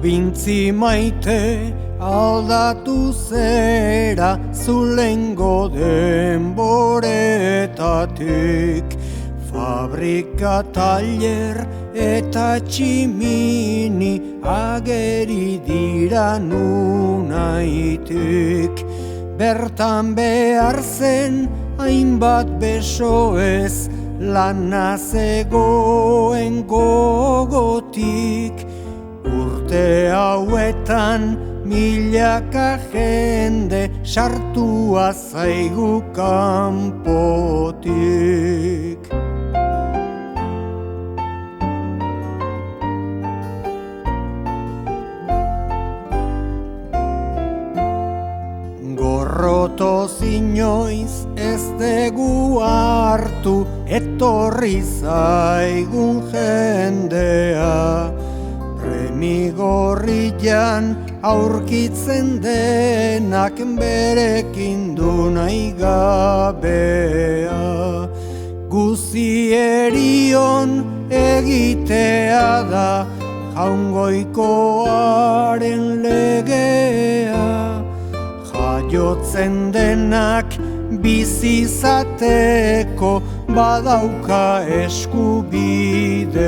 Probintzi maite aldatu zera zulengo denboretatik. Fabrika, tailer eta tximini ageri dira nunaitik. Bertan behar zen hainbat beso ez, lana zegoen gogotik. Urte hauetan milaka jende sartua zaigu kanpotik. Gorrotoz inoiz ez dugu hartu, etorri zaigun jendea. Premigorrian aurkitzen denak berekin du nahi gabea. Guzi erion egitea da jaungoikoaren legea. Jaiotzen denak bizizateko badauka eskubidea.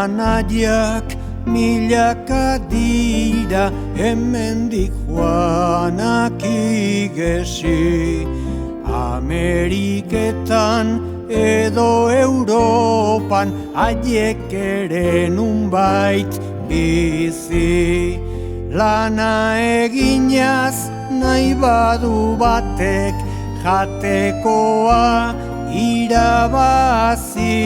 Anaiak milaka dira, hemendik joanak igesi. Ameriketan edo Europan haiek ere nunbait bizi. Lana eginaz nahi badu batek jatekoa irabazi.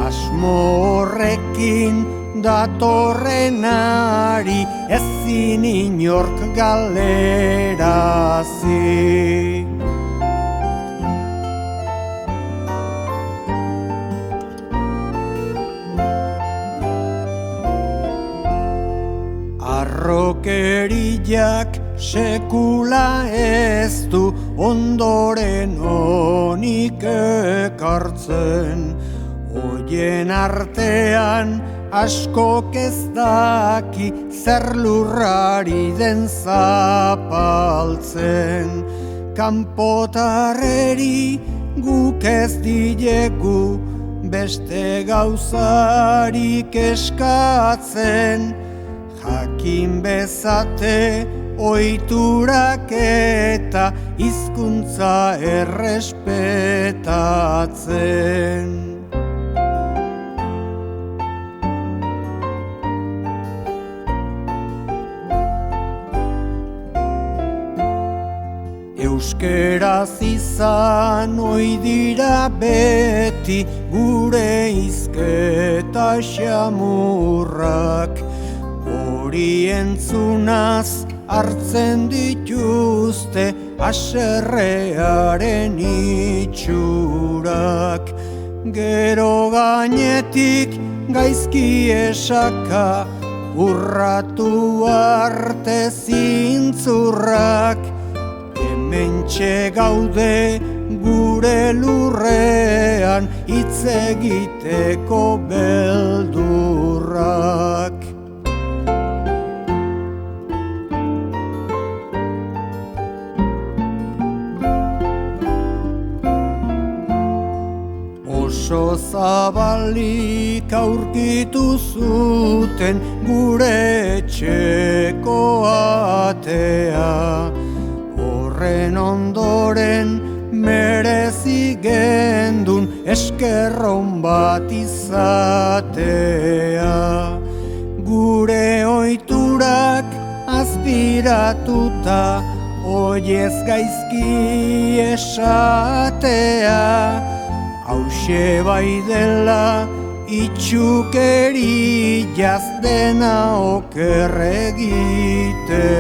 Asmo horrekin datorrenari ezin inork galerazi. Arrokeriak sekula ez du ondoren onik ekartzen. Oien artean askok ez daki zer lurrari den zapaltzen. Kanpotarreri guk ez dilegu beste gauzarik eskatzen. Jakin bezate ohiturak eta hizkuntza errespetatzen. Euskeraz izan ohi dira beti gure hizketa xamurrak. Hori entzunaz hartzen dituzte haserrearen itxurak. Gero gainetik gaizki esaka urratu arte zintzurrak. Hementxe gaude gure lurrean hitz egiteko beldurrak. Oso zabalik aurkitu zuten gure etxeko atea. Horren ondoren merezi gendun eskerron bat izatea. Gure ohiturak azpiratuta oiez gaizki esatea. Hauxe bai dela itxukeriaz dena oker egitea.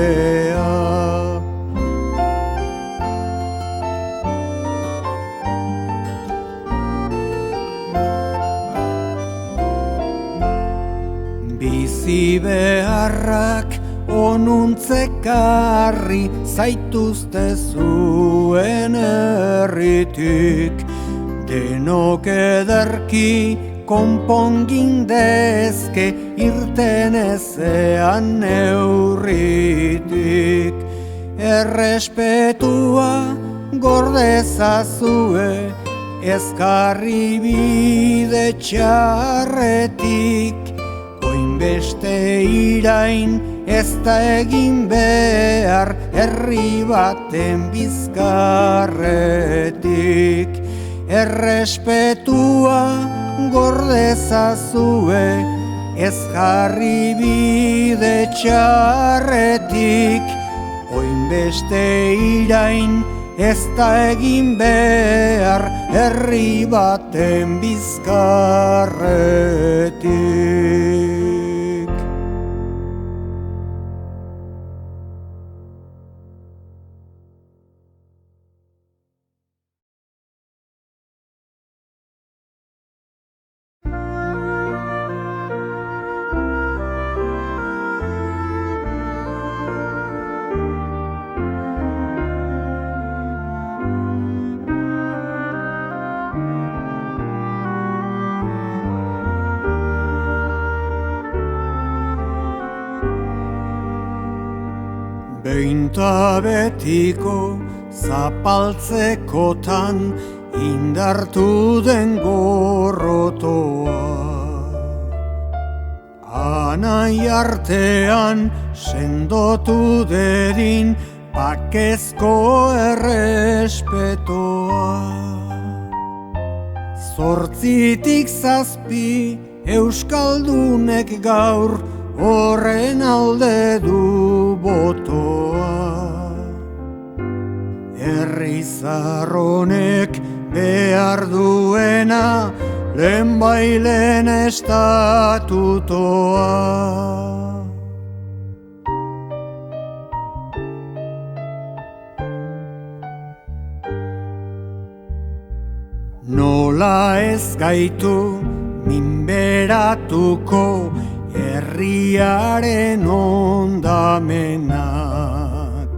Bizi beharrak honuntzekarri zaituzte zuen herritik. Denok ederki konpongindezke irten ezean neurritik. Errespetua gordezazue ezkarri bide txarretik. Oinbeste irain ez da egin behar herri baten bizkarretik. Errespetua gordezazue ez jarri bide txarretik. Oinbeste irain ez da egin behar herri baten bizkarretik. Behinta betiko zapaltzekotan indartu den gorrotoa. Anai artean sendotu dedin bakezko errespetoa. Zortzitik zazpi euskaldunek gaur horren alde du botoa. Herri zarronek behar duena lehenbailen estatutoa. Nola ez gaitu minberatuko herriaren ondamenak.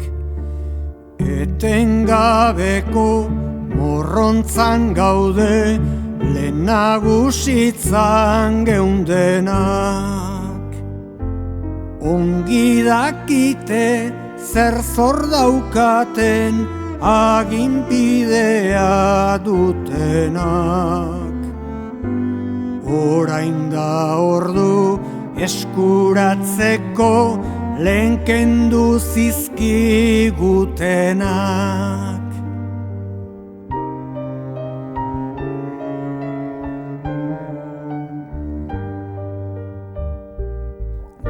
Etengabeko morrontzan gaude lehen nagusitzan geundenak. Ongi dakite zer zor daukaten aginpidea dutenak. Orain da ordu eskuratzeko lehen kendu zizkigutenak.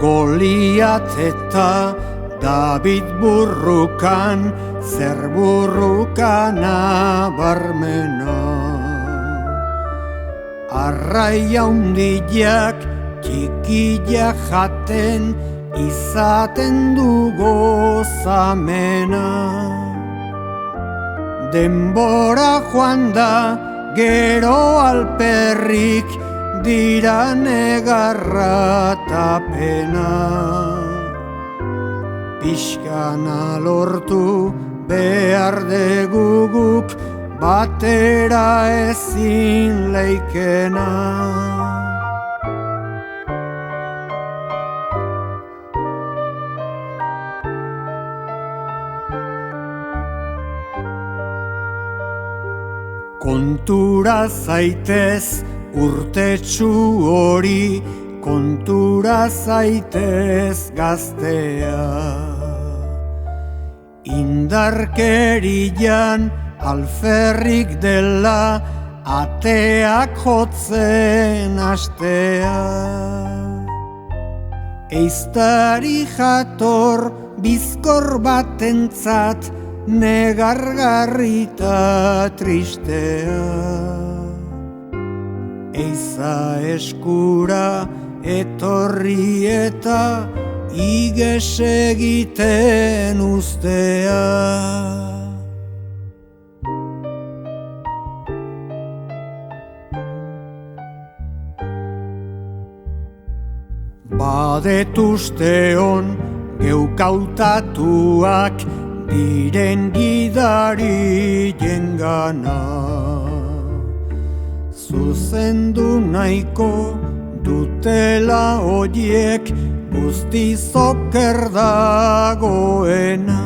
Goliat eta David burrukan, zer burrukan abarmena. Arraia hundiak txikia jaten izaten du gozamena. Denbora joan da gero alperrik dira negarra ta pena. Pixkana lortu behar deguguk batera ezin leikena. Kontura zaitez urtetxu hori, kontura zaitez gaztea. Indarkerian alferrik dela ateak jotzen astea. Eiztari jator bizkor batentzat negargarrita tristea. Eiza eskura etorri eta iges egiten ustea. Badetuzte hon Geukautatuak diren gidari jengana. Zuzendu nahiko dutela horiek guztiz oker dagoena.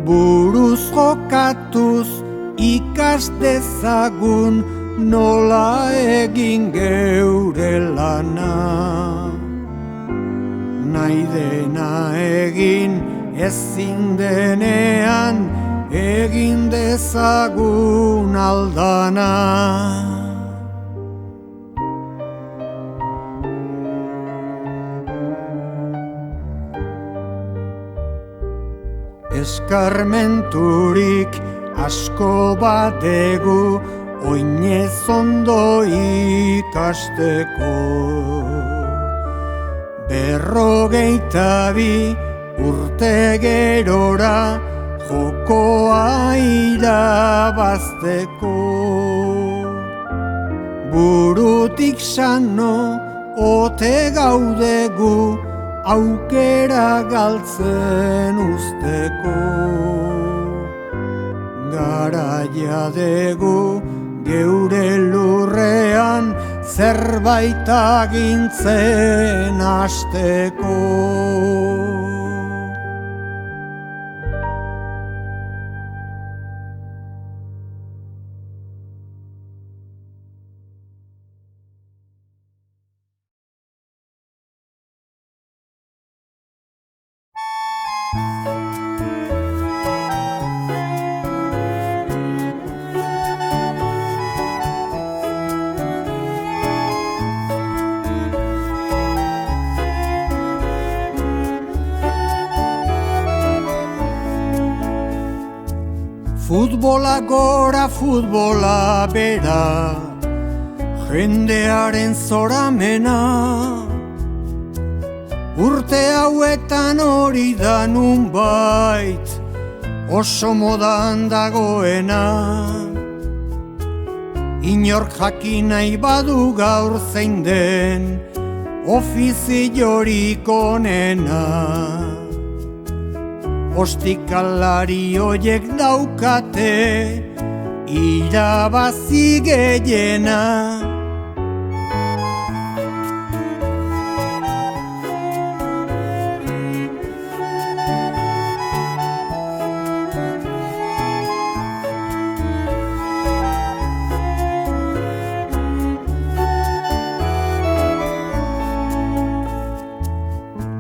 Buruz jokatuz ikas dezagun nola egin geure lana. Nahi dena egin ezin denean egin dezagun aldana. Eskarmenturik asko badegu oinez ondo ikasteko. 52 urte gerora jokoa irabazteko. Burutik sano ote gaudegu aukera galtzen usteko. Garaia degu geure lurrean zerbait agintzen hasteko. Futbola gora, futbola bera, jendearen zoramena. Urte hauetan hori da nunbait, oso modan dagoena. Inork jakin nahi badu gaur zein den, ofiziorik onena. Ostikalari hoiek daukate irabazi gehiena.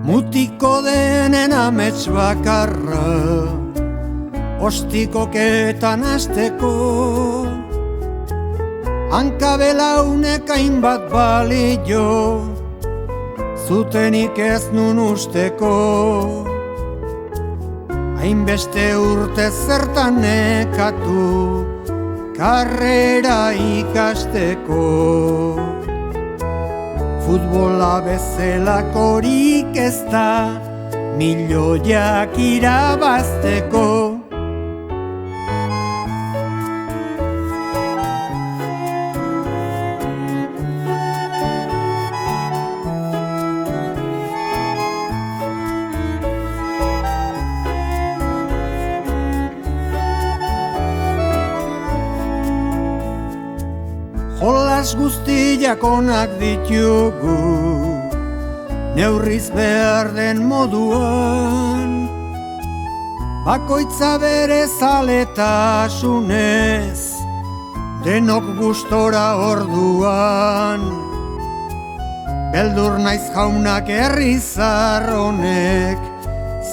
Mutiko denen amets bakarra, ostikoketan hasteko. Hankabelaunek hainbat balio, zutenik ez nun usteko. Hainbeste urte zertan nekatu, karrera ikasteko. Futbola bezelakorik ez da, milioiak irabazteko. Jolas guztiak onak ditugu, neurriz behar den moduan. Bakoitza bere zaletasunez, denok gustora orduan. Beldur naiz jaunak herrizar honek,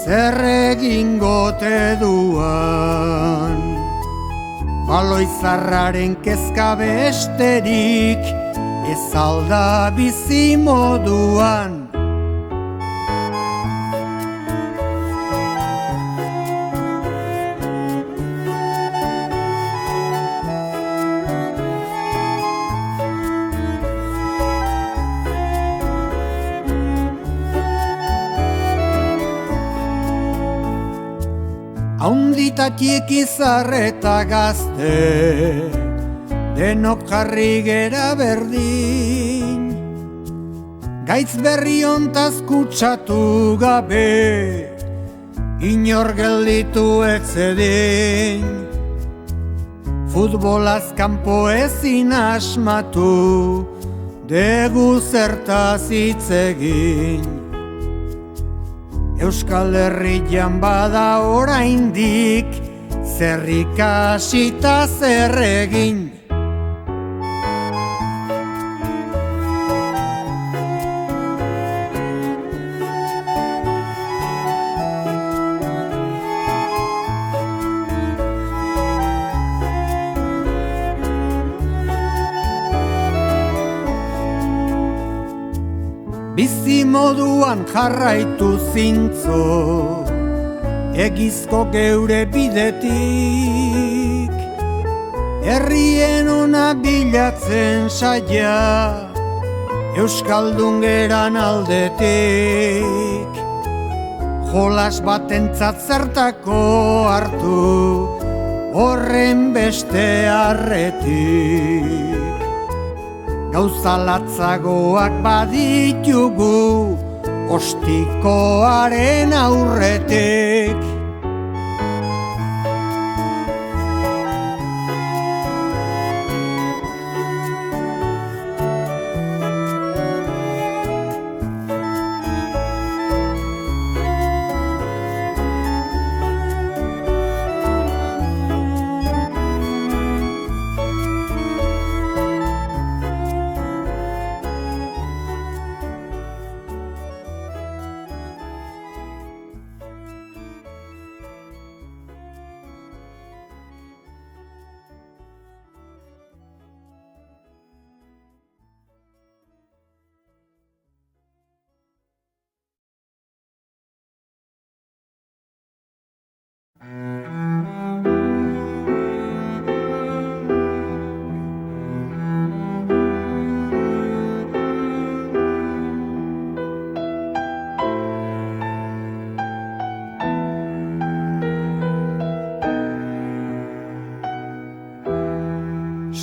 zer egingote duan. Baloizarraren kezka besterik, ez alda bizi moduan. Haunditatik izarreta gazte, denok jarri gera berdin. gaitz berri ontaz kutsatu gabe, inor gelditu etzedin, futbolaz kanpo ezin asmatu, degu zertaz hitz egin. Euskal Herrian bada oraindik, zer ikasi ta zer egin. Bizi moduan jarraitu zintzo, egizko geure bidetik, herrien ona bilatzen saia, euskaldun geran aldetik. Jolas batentzat zertako hartu, horren beste arretik. Gauza latzagoak baditugu, ostikoaren aurretik.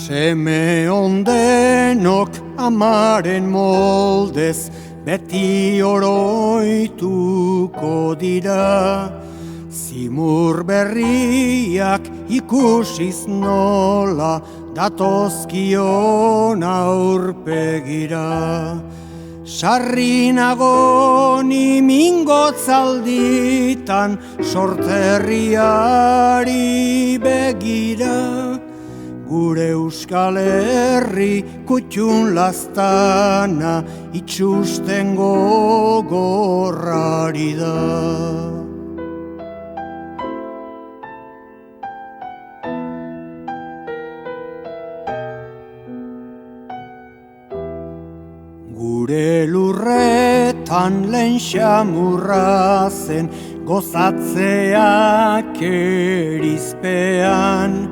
Seme ondenok amaren moldez, beti oroituko dira. Zimur berriak ikusiz nola, datozkion aurpegira. Sarrinago ni mingotzalditan, sorterriari begira. Gure Euskal Herri kutxun lastana, itxusten gogorrari da. Gure lurretan lehen xamurra zen, gozatzeak erizpean.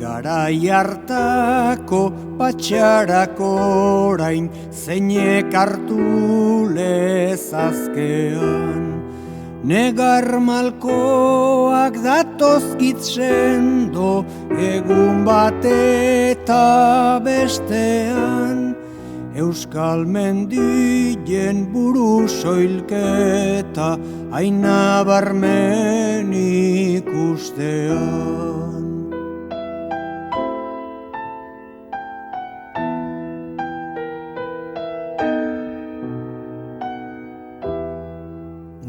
Garai hartako patxarak orain, zeinek hartu lezazkean. Negar malkoak datozkit sendo, egun bat eta bestean. Euskal mendien buru soilketa, aina barmen ikustean.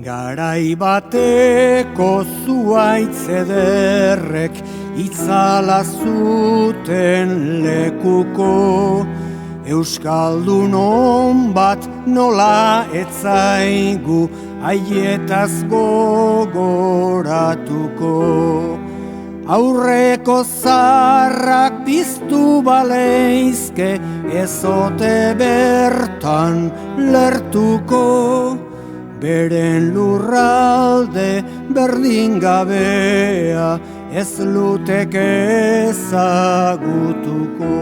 Garai bateko zuaitz ederrek itzala zuten lekuko, euskaldun on bat nola etzaigu aietaz gogoratuko. Aurreko zarrak piztu baleizke, ezote bertan lertuko. Beren lurralde berdin gabea, ez luteke ezagutuko.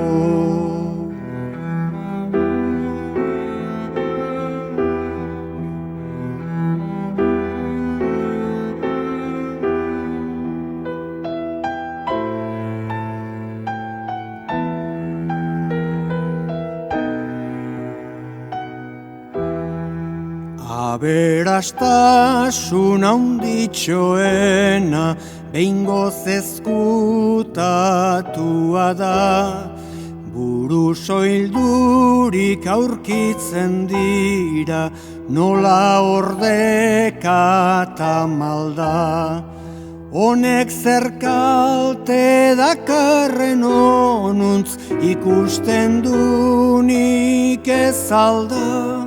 Aberastasun handitxoena behingoz ezkutatua da, buru soildurik aurkitzen dira, nola ordeka malda. Honek zer kalte dakarren onuntz ikusten dunik ez alda,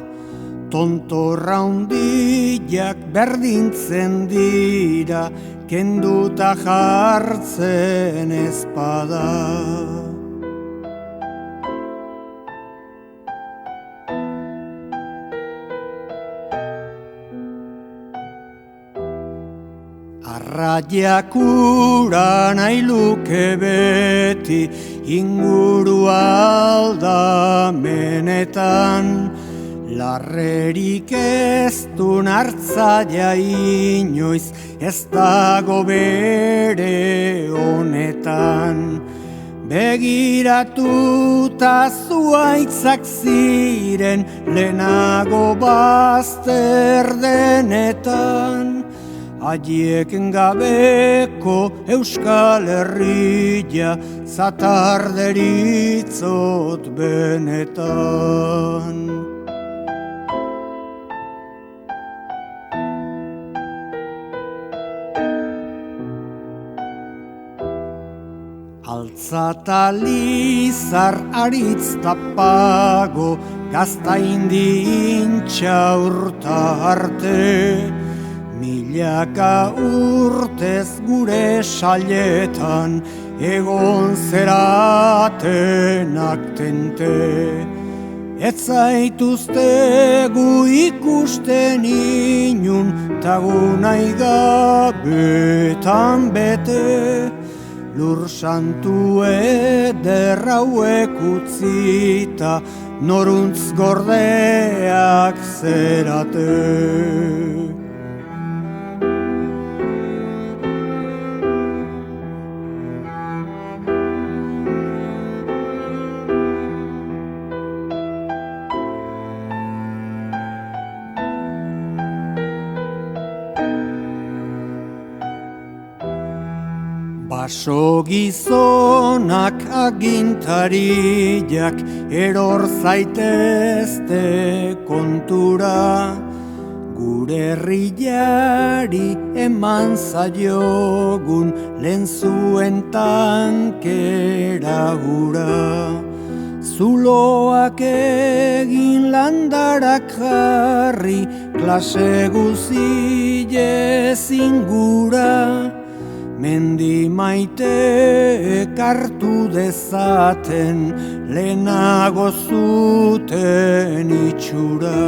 tontorra hundiak berdintzen dira, kenduta jartzen ezpada. Arraiak ura nahi luke beti inguru aldamenetan, larrerik ez du nartzaia inoiz ez dago bere honetan. Begiratuta zuaitzak ziren lehenago bazter denetan, haiek gabeko Euskal Herria zatar deritzot benetan. Altzata lizar aritz tapago, gaztaindi intxaurta arte, milaka urtez gure sailetan egon zeratenak tente. Ez zaituztegu ikusten inun, tagu nahi gabetan bete, lur santu ederrauek utzita, noruntz gordeak zerate. Baso gizonak agintariak eror zaitezte kontura, gure herriari eman zaiogun lehen zuen tankera gura. Zuloak egin landarak jarri, klase guziez ingura, mendi maite ekartu dezaten lehenago zuten itxura.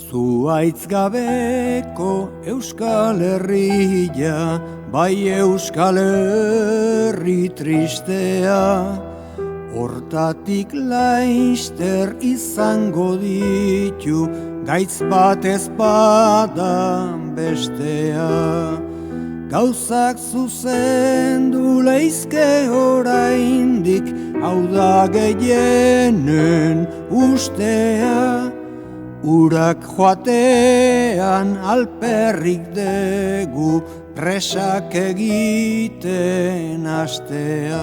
Zuaitz gabeko Euskal Herria, bai Euskal Herri tristea, hortatik laister izango ditu, gaitz bat ezpada bestea. Gauzak zuzendu leizke oraindik, hau da gehienen ustea. Urak joatean alperrik degu, presak egiten hastea.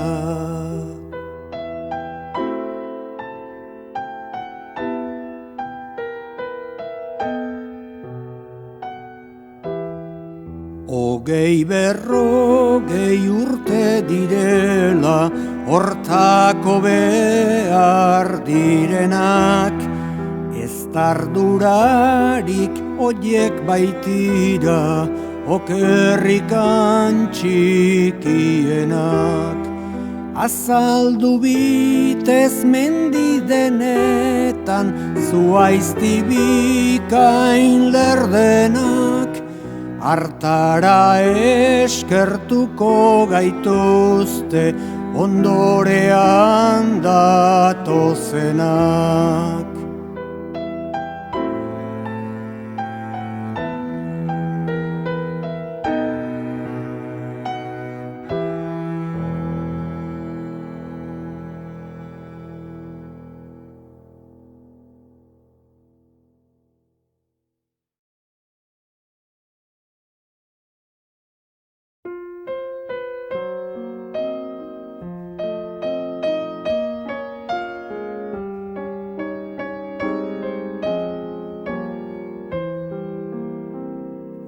Hogei berrogei urte direla, hortako behar direnak, ez tardurarik oiek baitira, okerrikan txikienak. Azaldu bitez mendi denetan, zuaizti bikain lerdenak, hartara eskertuko gaituzte ondorean datozenak.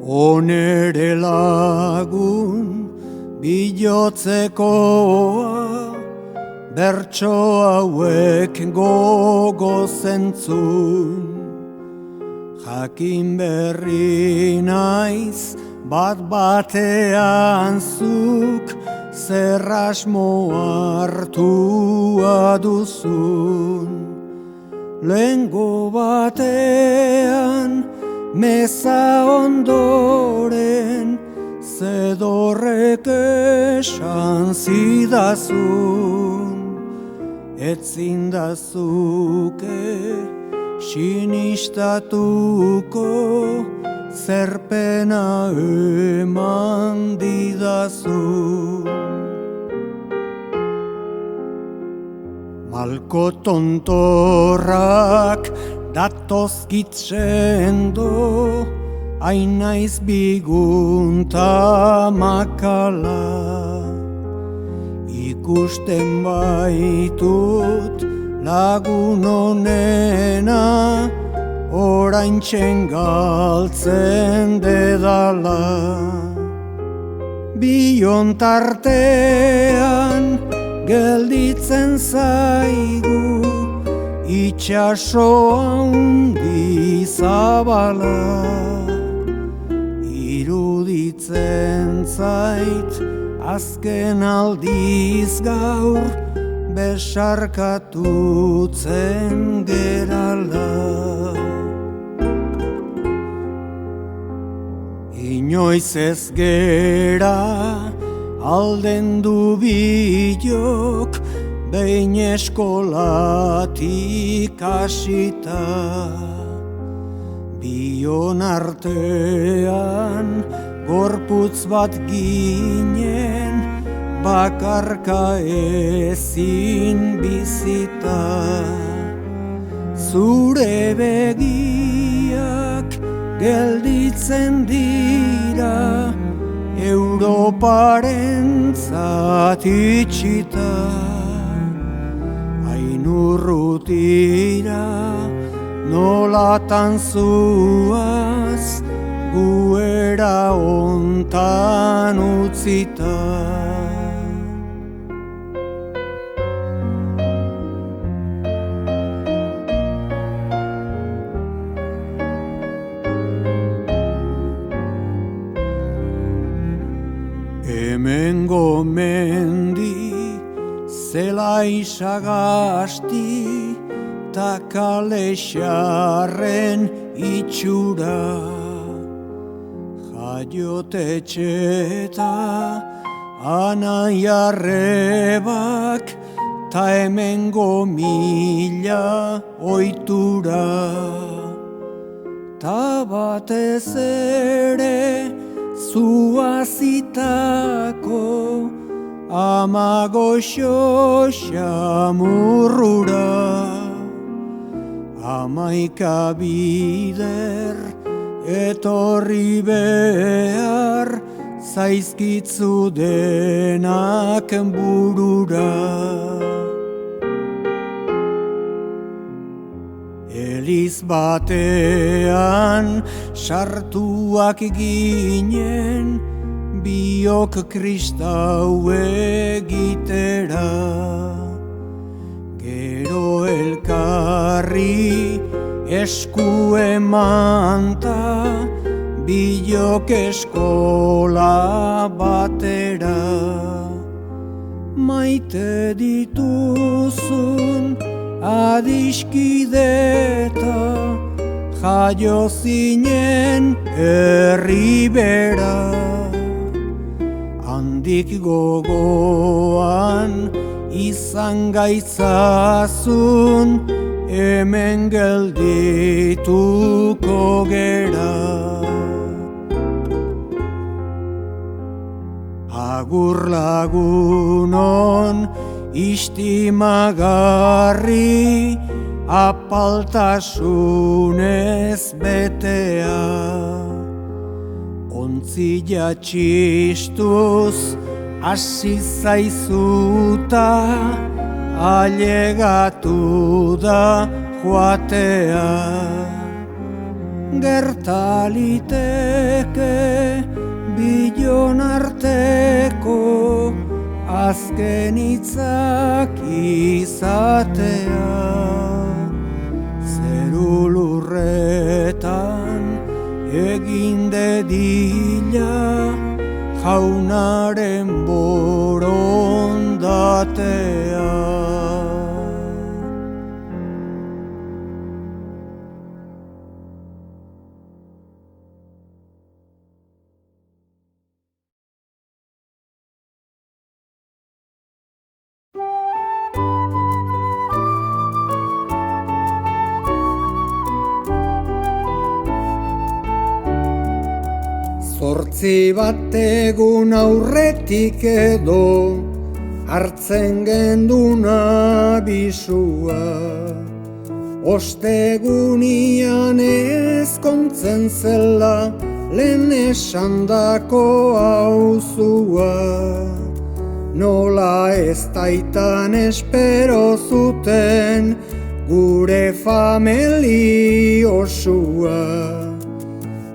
Onere lagun bilotzekoa, bertso hauek gogo zentzun. Jakin berri naiz bat batean zuk zer asmo hartua duzun. Lehengo batean meza ondoren zedorrek esan zidazun. Etzindazuke sinistatuko zer pena eman didazun. Malko tontorrak datozkit sendo, hain naiz bigunta makala. Ikusten baitut lagun onena, oraintxen galtzen dedala. Bion tartean gelditzen zaigu, itxaso handi zabala. Iruditzen zait azken aldiz gaur besarkatutzen gerala. Inoiz ez gera aldendu bilok, behin eskolatik hasita. Bion artean gorputz bat ginen, bakarka ezin bizita. Zure begiak gelditzen dira, Europarentzat itxita. Hain urrutira nolatan zuaz, guera ontan utzita. Hemengo mendi, zelai sagasti, ta kale xarren itxura. Jaiotetxeta anai arrebak, ta hemengo mila oitura. Ta batez ere zuazitako amagoxo xamurrura. Hamaika bider etorri behar, zaizkitzu denak burura. Eliz batean sartuak ginen, biok kristau egitera. Gero elkarri esku emanta, biok eskola batera. Maite dituzun adiskideta, jaio zinen herribera. Handik gogoan izan gaitzazun, hemen geldituko gera. Agur lagunon istimagarri, apaltasunez betea. Ontzila txistuz hasi zaizuta, ailegatu da joatea. gertaliteke bilon arteko azken hitzak izatea. Zeru lurretan egin dedila jaunaren borondatea. Zortzi bat egun aurretik edo hartzen genduna bisua. Ostegunian ezkontzen zela lehen esandako auzua. Nola ez taitan espero zuten gure famili osua.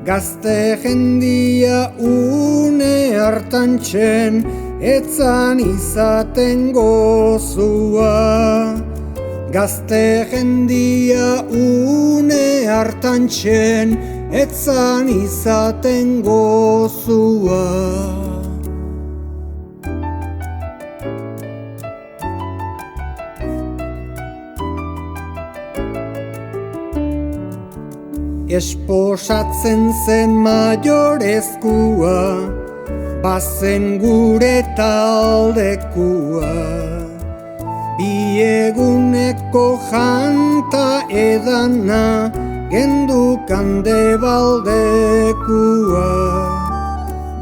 Gazte jendia une hartantxen etzan izaten gozua. Gazte jendia une hartantxen etzan izaten gozua. Esposatzen zen maiorezkua, bazen gure taldekua. Bi eguneko janta edana, gendukan debaldekua.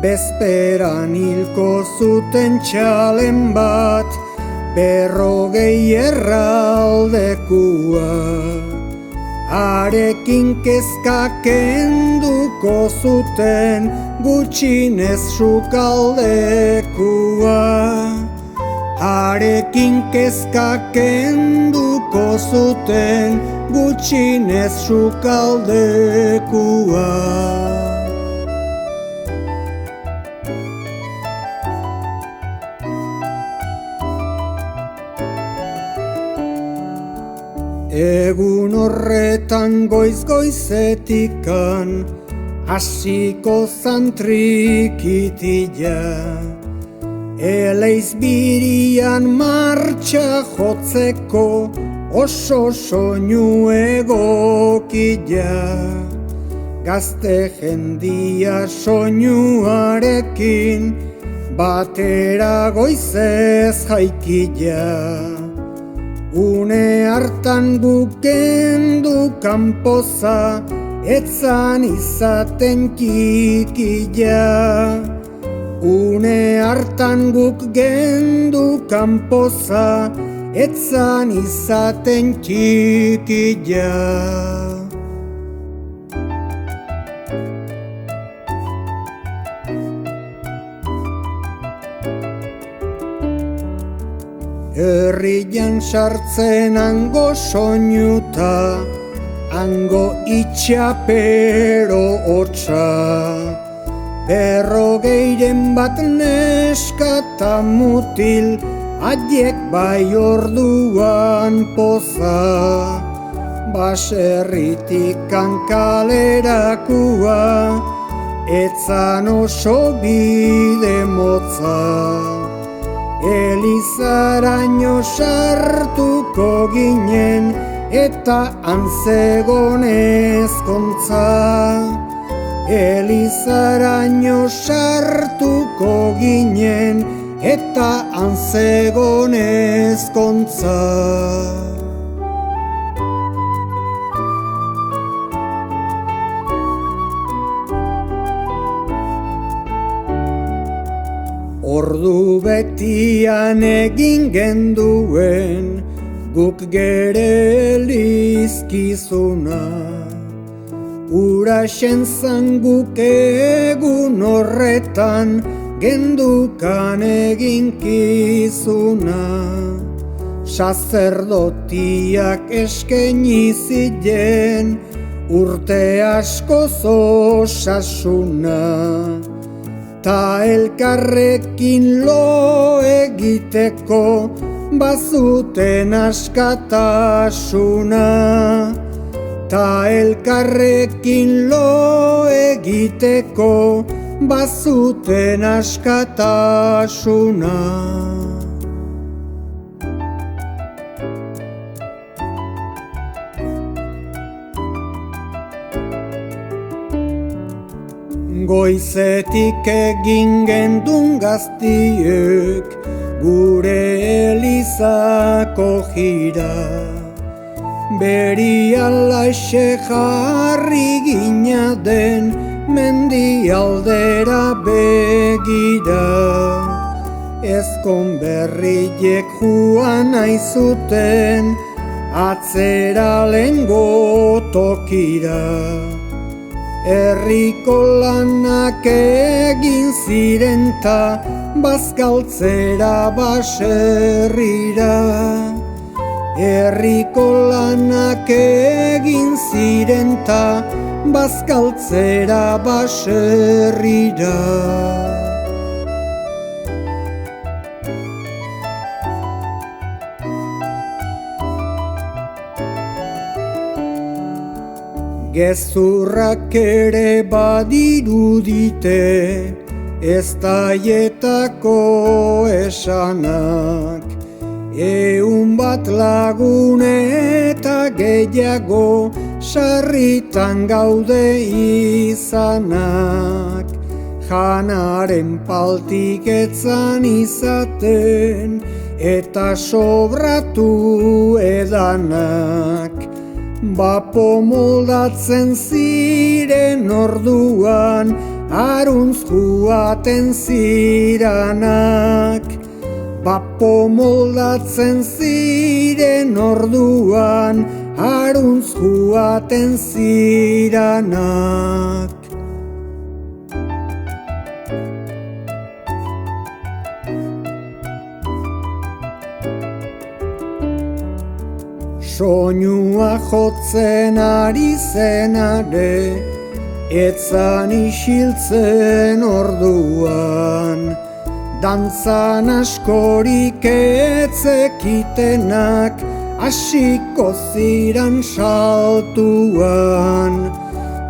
Bezperan hilko zuten txalen bat, 50 erraldekua. Harekin kezka kenduko zuten gutxinez sukaldekua. Harekin kezka kenduko zuten gutxinez sukaldekua. Egun horretan goiz-goizetikan hasiko zan trikitila. Eleiz birian martxa jotzeko oso soinu egokila. Gazte jendia soinuarekin batera goizez jaikila. Une hartan guk gendu kanpoza, etzan izaten kikila. Une hartan guk gendu kanpoza, etzan izaten kikila. Herrian sartzen hango soinuta, hango itxapero hotza. 50 bat neskata mutil, haiek bai orduan poza. Baserritikan kalerakua, etzan oso bide motza. Elizaraino sartuko ginen eta antzegon ezkontza. Elizaraino sartuko ginen eta antzegon ezkontza. Ordu betian egin genduen guk gere elizkizuna. Uraxen zan guk egun horretan gendukan eginkizuna. Sacerdotiak eskaini ziren urte askoz osasuna, ta elkarrekin lo egiteko bazuten askatasuna, ta elkarrekin lo egiteko bazuten askatasuna. Goizetik egin gendun gaztiek gure elizako jira, berialaxe jarri gina den mendialdera begira. Ezkon berriek joan aizuten atzera lehengo tokira, herriko lanak egin ziren ta bazkaltzera baserrira. Herriko lanak egin ziren ta bazkaltzera baserrira. Gezurrak ere badirudite, ez taietako esanak, 100 lagun eta gehiago sarritan gaude izanak. Janaren paltik etzan izaten eta sobratu edanak. Bapo moldatzen ziren orduan, aruntz joaten ziranak. Bapo moldatzen ziren orduan, aruntz joaten ziranak. Soinua jotzen ari zenare, etzan isiltzen orduan. Dantzan askorik etzekitenak, hasiko ziran saltuan.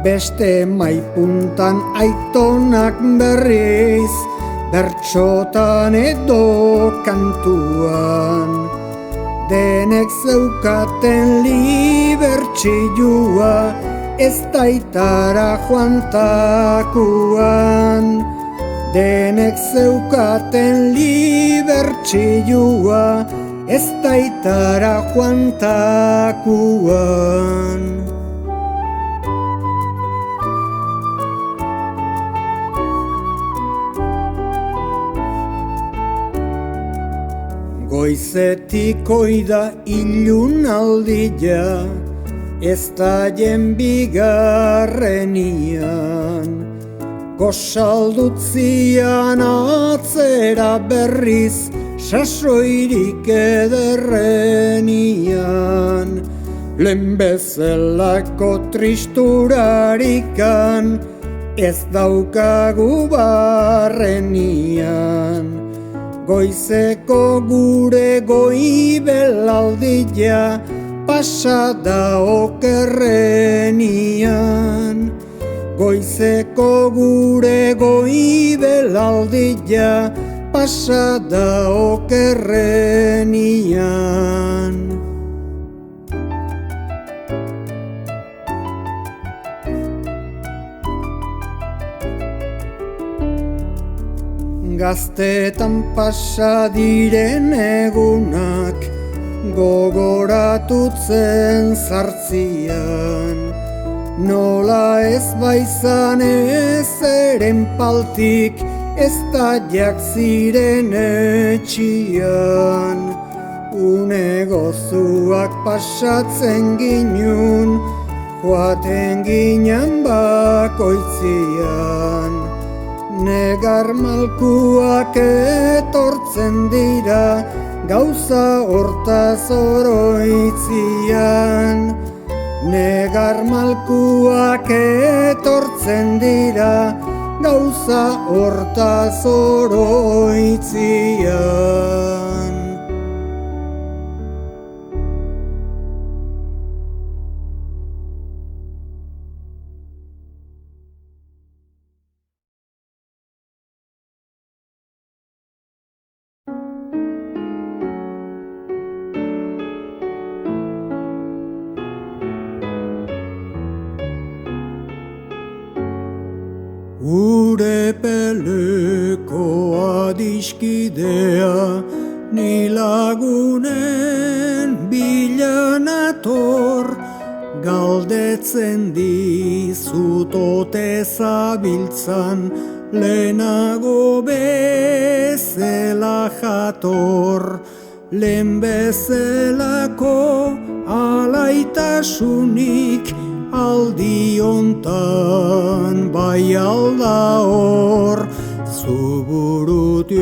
Beste maipuntan aitonak berriz, bertsotan edo kantuan. Denek zeukaten libertxilua, ez daitara joantakuan. Denek zeukaten libertxilua, ez daitara joantakuan. Goizetik oida ilun aldia, ez daien bigarrenian. Gosaldutzian atzera berriz, sasoirik ederrenian. Lehen bezalako tristurarikan, ez daukagu barrenian. Goizeko gure goibelaldia, pasada okerrenian. Goizeko gure goibelaldia, pasada okerrenian. Gaztetan pasa diren egunak, gogoratutzen zartzian. Nola ez baizan ezeren paltik, ez taiak ziren etxian. Une gozuak pasatzen ginun, joaten ginen bakoitzian. Negar malkuak etortzen dira, gauza hortaz oroitzian. negar malkuak etortzen dira, gauza hortaz oroitzian. Gure peleko adiskidea, ni lagunen bila nator, galdetzen dizut ote zabiltzan, lehenago bezala jator, lehen bezalako alaitasunik, aldi hontan bai alda hor, zuburutik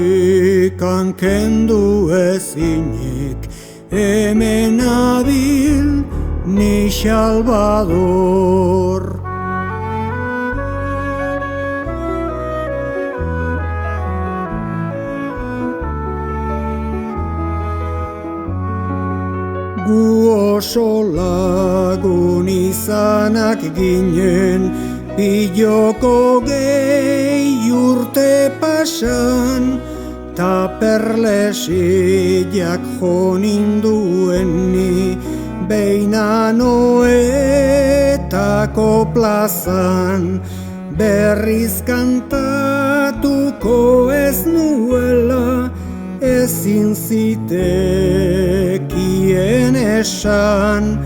kendu ezinik, hemen abil ni Salvador. Gu oso lagun izanak ginen, piloko gehi urte pasan, ta perlesiak jo nindueni, Beinanoetako plazan, berriz kantatuko ez nuela, ezin zitekien esan,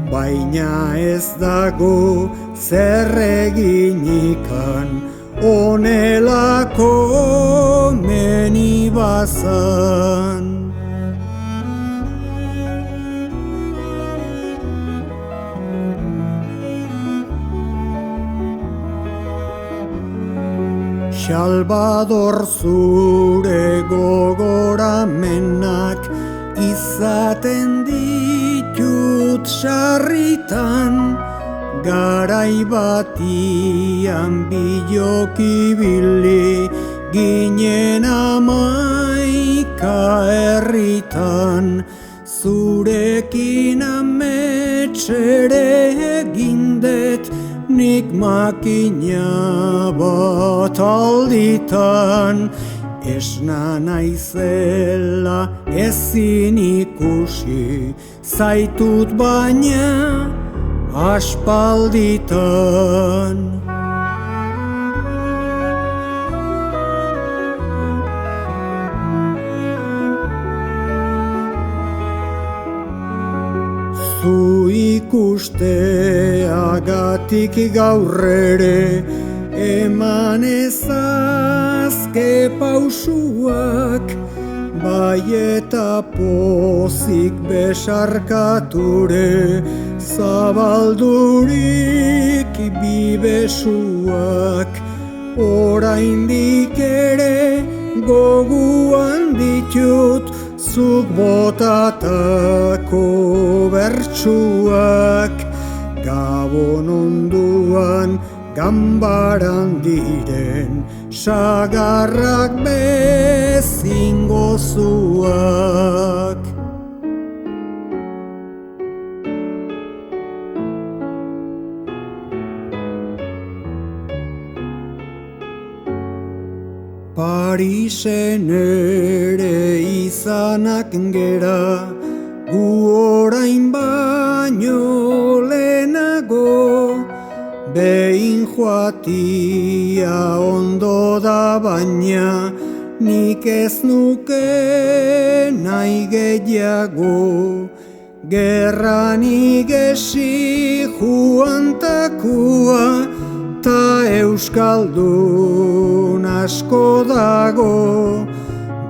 baina ez dago zer eginikan, onelako meni bazan. Salvador, zure gogoramenak izaten ditut sarritan, garai batian bilokibili ginen 11 herritan, zurekin ametsere egindet, nik makina bat alditan, esna naizela ezin ikusi, zaitut baina aspalditan. Zu ikusteagatik gaur ere, eman ezazke pausuak, bai eta pozik besarkature, zabaldurik bibesuak, oraindik ere goguan ditut, zuk botatako bertsuak, Gabon onduan ganbaran diren, sagarrak bezin gozuak. Parisen ere izanak gera, gu orain baino lehenago, behin joatia ondo da baina, nik ez nuke nahi gehiago, gerran igesi juantakua, ta euskaldun asko dago,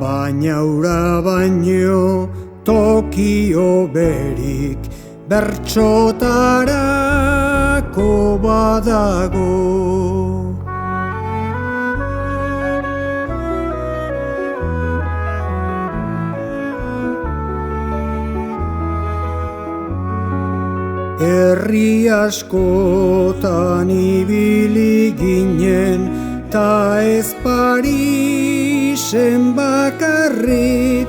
baina ura baino Tokio berik bertsotarako badago. herri askotan ibili ginen, ta ez Parisen bakarrik,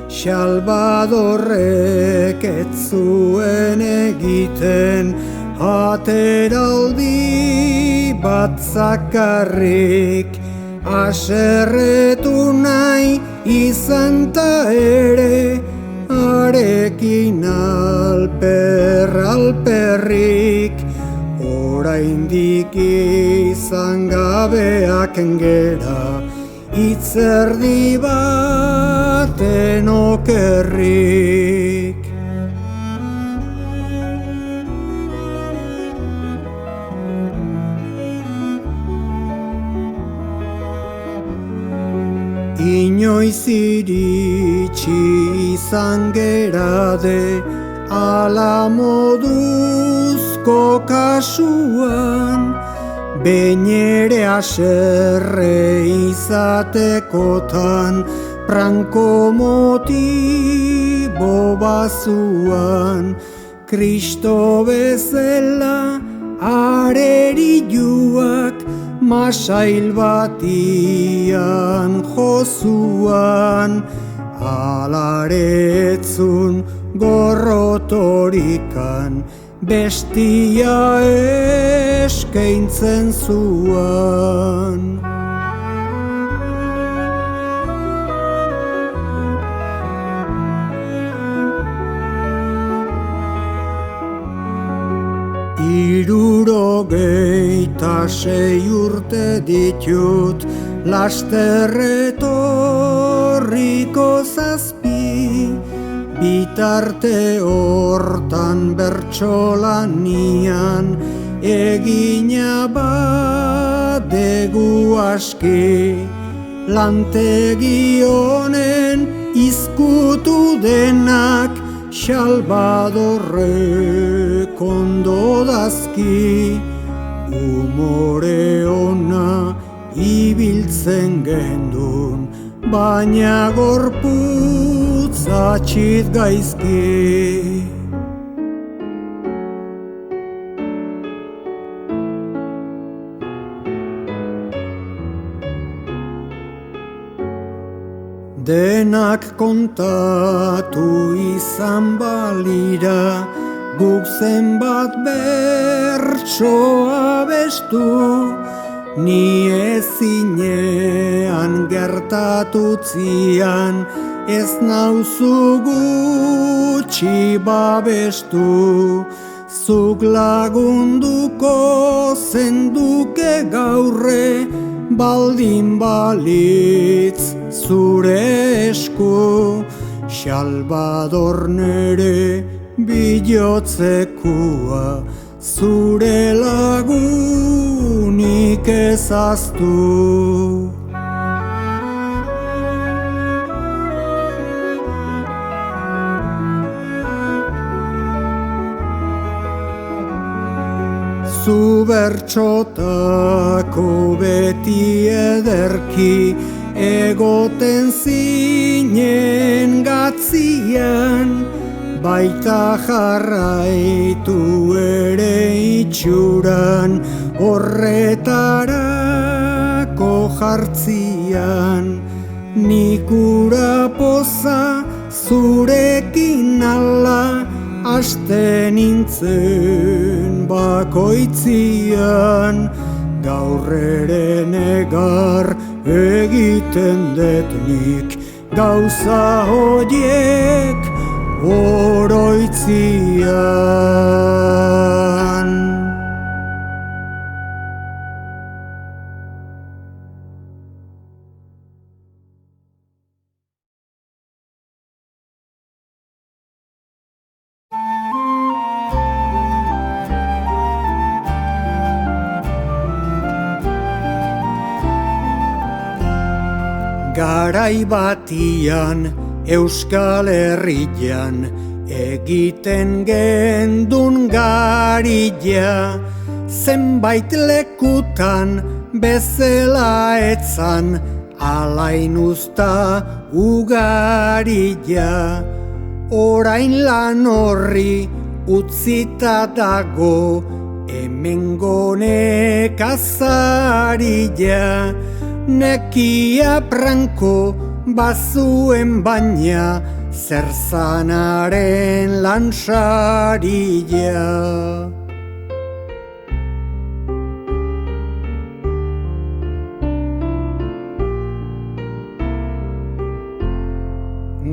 Salvadorrek ez zuen egiten, ateraldi bat zakarrik. Haserretu nahi izan ta ere, arekin alperrik, oraindik izan gabeak gera, itzerdi baten okerrik. Inoiz iritsi izan gerade, ala moduzko kasuan, behin ere haserre izatekotan, pranko motibo bazuan, Kristo bezala areriluak, masail batian jozuan, alaretzun gorrotorikan, bestia eskaintzen zuan. Hirurogeita 6 urte ditut, laster etorriko 7, bitarte hortan bertsolanian, egina badegu aski, lantegi honen izkutu denak, Salvadorrek ondo dazki, umore ona ibiltzen gendun, baina gorputz atxit gaizki. Denak kontatu izan balira, guk zenbat bertso abestu, ni ezinean gertatutzian, ez nauzu gutxi babestu. Zuk lagunduko zenduke gaurre, baldin balitz zure esku, Salvador nere bilotzekua, zure lagunik ezaztu. Zu bertxotako beti ederki, egoten zinen gatzian, baita jarraitu ere itxuran, horretarako jartzian. Nik ura poza zurekin ala, aste nintzen bakoitzian, gaur ere negar egiten detnik, gauza horiek oroitzian. Garai batian Euskal Herrian egiten gendun garila, zenbait lekutan bezala etzan, alain usta ugarila. Orain lan horri utzita dago hemengo nekazaria, nekia pranko bazuen baina zer zanaren lansaria.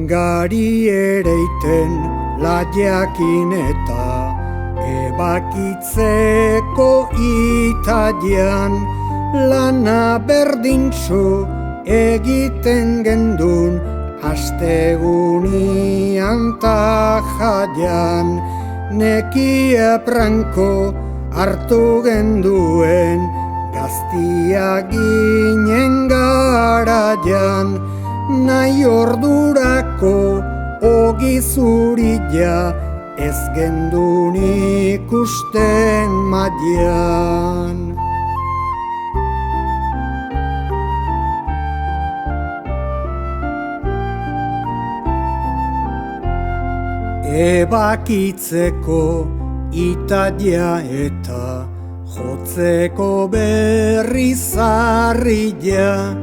Gari ereiten laiakin eta ebakitzeko italian, lana berdintxo egiten gendun astegunian ta jaian, nekia pranko hartu genduen gaztia ginen garaian, nahi ordurako ogi zurila ez gendun ikusten maian. Ebakitzeko Italia eta jotzeko berriz harria,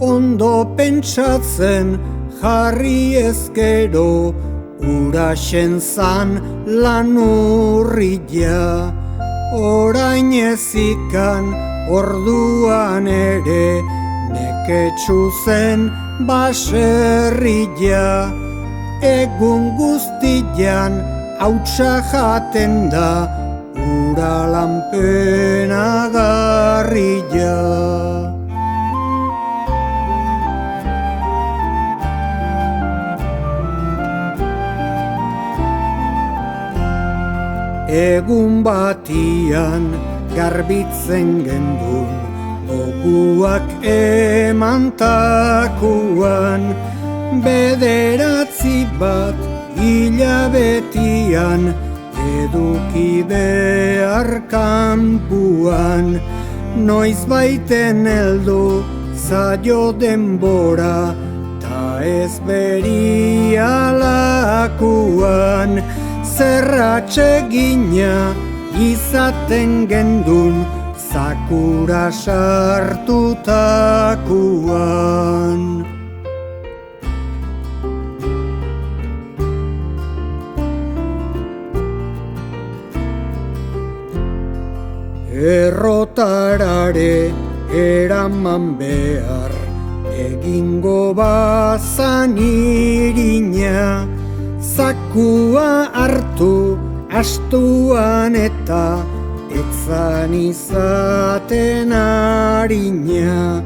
ondo pentsatzen jarri ezkero uraxen zan lan urria. Orain ezikan orduan ere neketsu zen baserria, egun guztian hautsa jaten da ura lanpenagarria. Egun batian garbitzen gendun goguak emantakuan, bederatzi bat hilabetian eduki behar kanpuan. Noiz baiten heldu zaio denbora ta ez berialakuan, zerratxegina izaten gendun zakura sartutakuan. Errotarare eraman behar egingo bazan irina, zakua hartu astuan eta etzan izaten harina.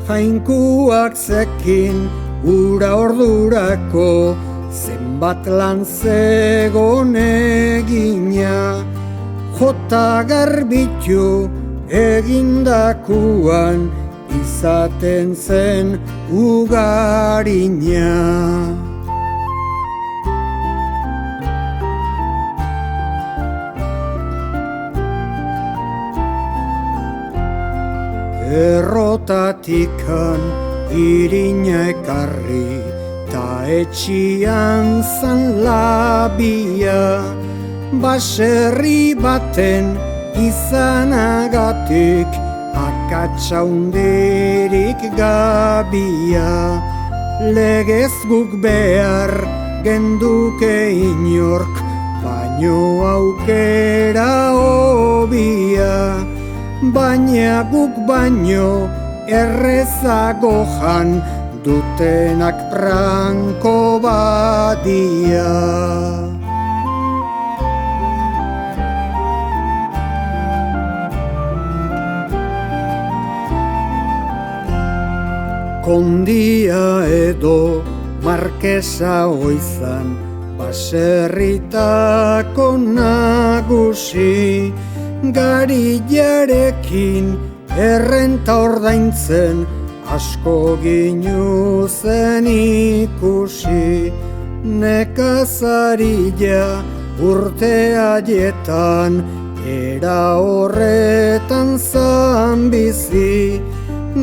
Jainkuak zekin ura ordurako zenbat lan zegon egina, jota garbitu egindakuan izaten zen ugarina. Errotatikan irina ekarri ta etxian zan labia, baserri baten izanagatik akatsa hundirik gabia. Legez guk behar genduke inork baino aukera hobia, baina guk baino errezago jan dutenak pranko badia. Kondia edo markesa oizan baserritako nagusi, garillarekin errenta ordaintzen asko ginu zen ikusi. Nekazaria urte haietan era horretan zan bizi,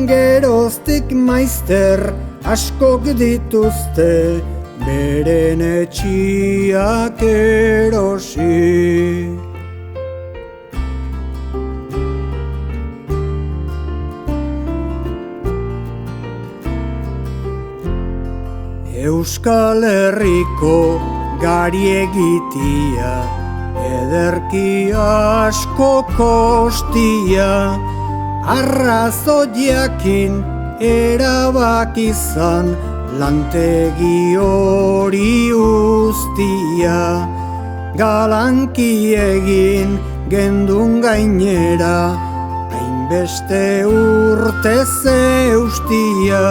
geroztik maizter askok dituzte beren etxiak erosi. Euskal Herriko gari egitia, ederki asko kostia, arrazoiakin erabakizan lantegi hori ustia. Galanki egin gendun gainera, hainbeste urte zeustia.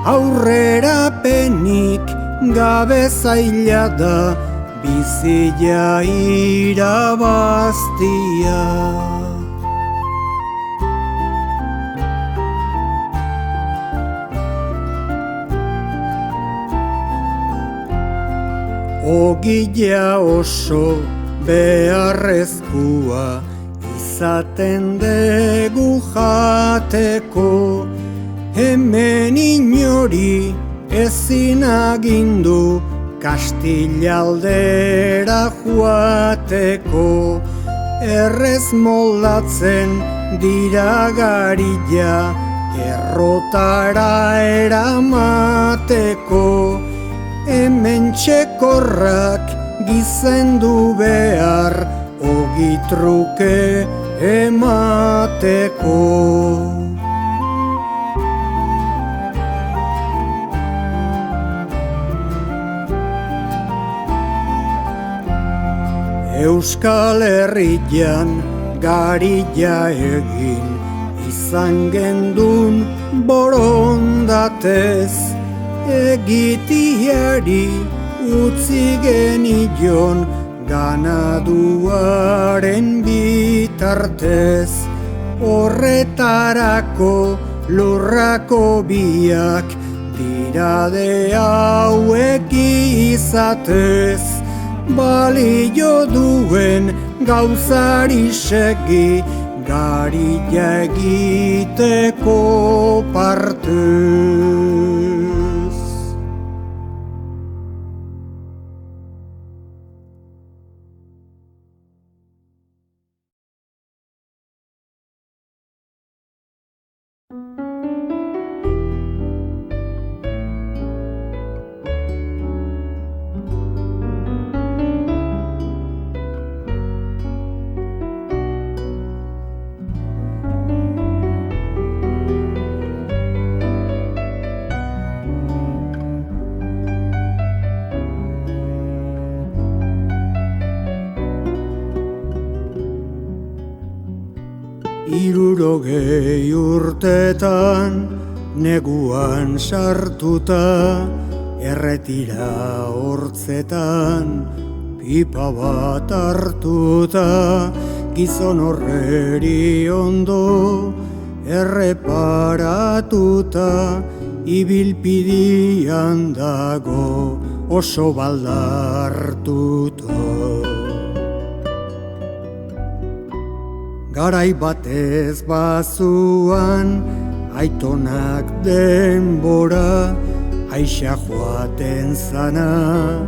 Aurrera penik gabe zaila da, bizia irabaztia. Ogila oso beharrezkoa izaten dugu jateko, hemen inori ezin agindu Kastila aldera joateko. Errez moldatzen dira garila errotara eramateko. Hemen txekorrak gizendu behar ogi truke emateko. Euskal Herrian garila egin izan gendun borondatez, egitiari utzi genion ganaduaren bitartez. Horretarako lurrako biak dirade hauek izatez, balio duen gauzari segi garila egiteko partez. Hirurogei urtetan neguan sartuta, erretira hortzetan pipa bat hartuta, gizon horreri ondo erreparatuta, ibilpidian dago oso baldartuta. Garai batez bazuan, aitonak denbora, aixa joaten zana,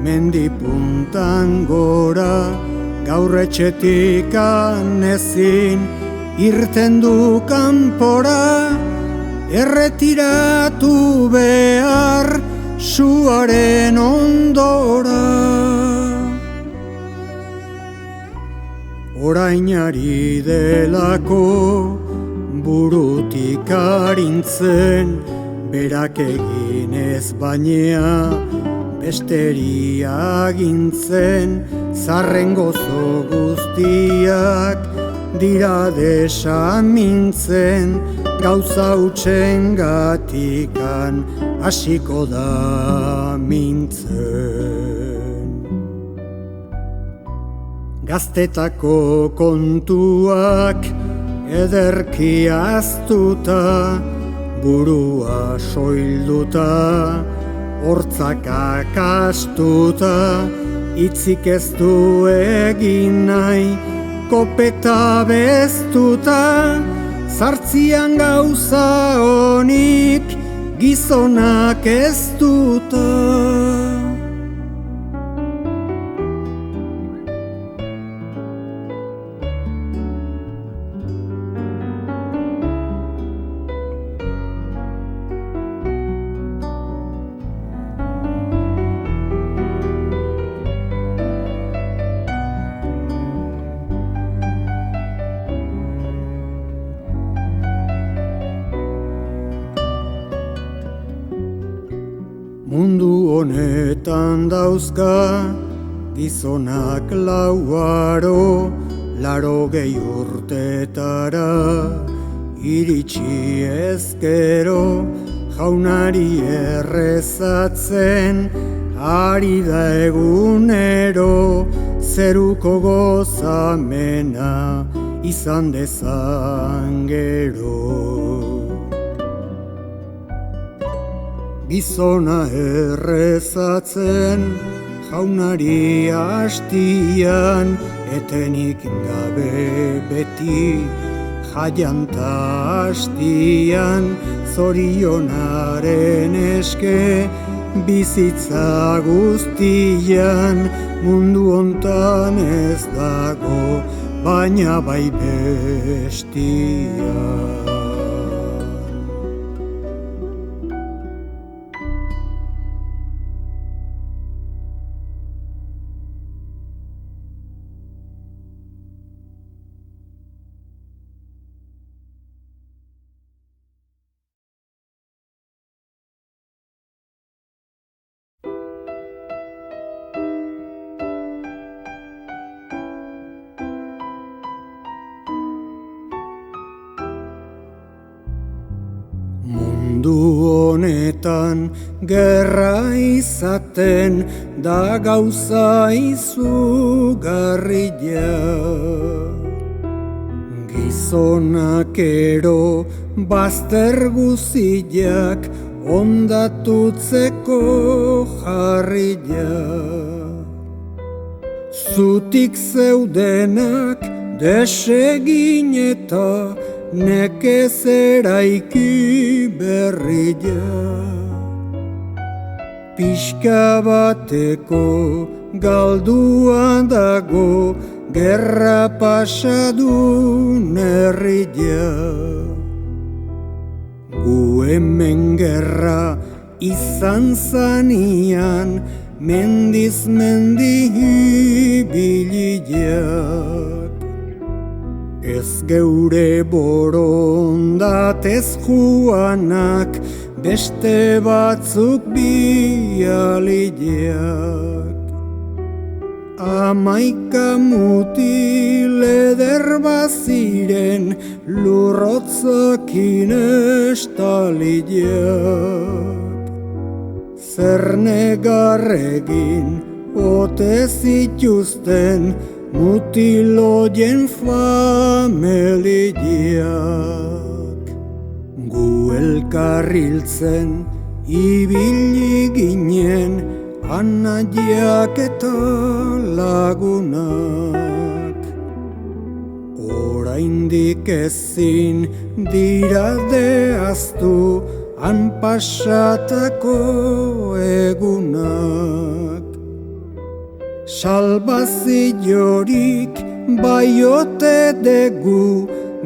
mendipuntan gora, gaur etxetikan ezin irten du kanpora, erretiratu behar suaren ondora. Orainari delako burutik arintzen, berak eginez bainea besteri agintzen, zarren gozo guztiak dira desamintzen, gauza hutsen gatikan hasiko da mintzen. Gaztetako kontuak ederki aztuta, burua soilduta, hortzak akastuta, hitzik ez du egin nahi, kopeta beztuta, zartzian gauza honik gizonak ez duta. Mundu honetan dauzka gizonak lauaro, 80 urtetara iritsi ezkero, jaunari errezatzen ari da egunero, zeruko gozamena izan dezan gero. Gizona errezatzen jaunari hastian, etenik gabe beti jaianta hastian, zorionaren eske bizitza guztian, mundu hontan ez dago, baina bai bestia. Mundu honetan gerra izaten da gauza izugarria. Gizonak ero bazter guziak ondatutzeko jarria. Zutik zeudenak desegin eta nekez eraiki berria. Pixka bateko galdua dago gerra pasadun herria. Gu hemen gerra izan zanian, mendiz mendi ibiliak. Ez geure borondatez joanak, beste batzuk bialiak. 11 mutil eder baziren, lurrotzakin estaliak. Zer negarregin ote zituzten, mutiloien familiak. Gu elkarriltzen ibili ginen, anaiak eta lagunak. Oraindik ezin dira dehaztu han pasatako egunak. Salbaziorik baiote dugu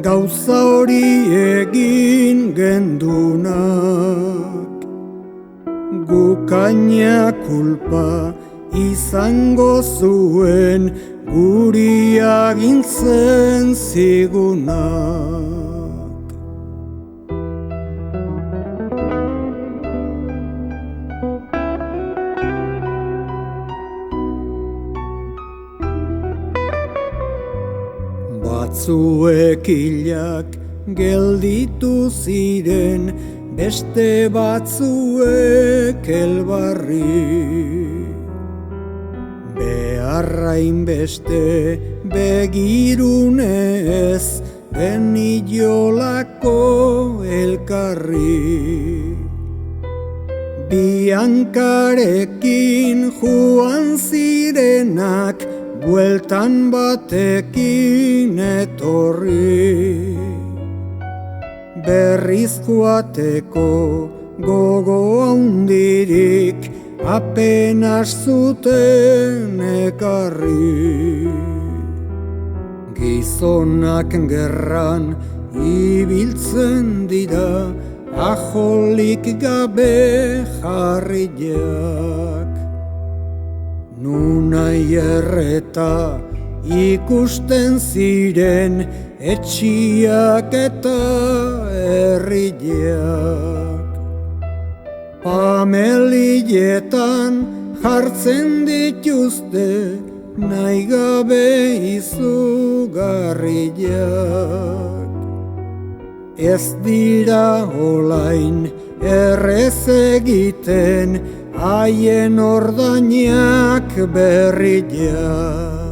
gauza hori egin gendunak. Gukaina kulpa izango zuen guri agintzen zigunak. Batzuek hilak gelditu ziren, beste batzuek elbarri. Beharrain beste begirunez, geniolako elkarri. Biankarekin joan zirenak, bueltan batekin etorri. Berriz joateko gogo handirik apenas zuten ekarri. Gizonak gerran ibiltzen dira, ajolik gabe jarriak. Nunai erreta ikusten ziren etxiak eta herriak. Pamelietan jartzen dituzte nahi gabe izugarriak. Ez dira olain errez egiten haien ordainak berriak.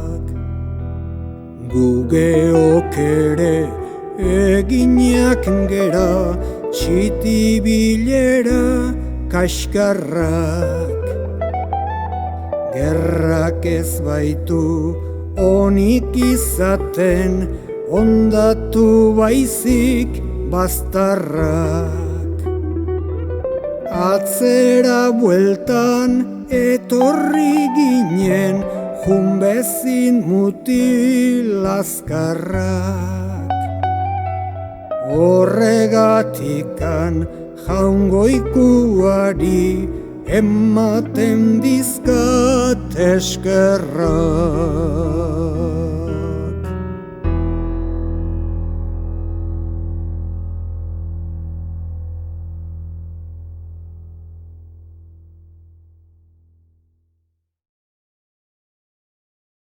Gu geok ere eginak gera txitibilera kaskarrak. Gerrak ez baitu onik izaten, ondatu baizik baztarrak. Atzera bueltan etorri ginen, junbezin mutil azkarrak. Horregatikan jaungoikuari ematen dizkat eskerrak.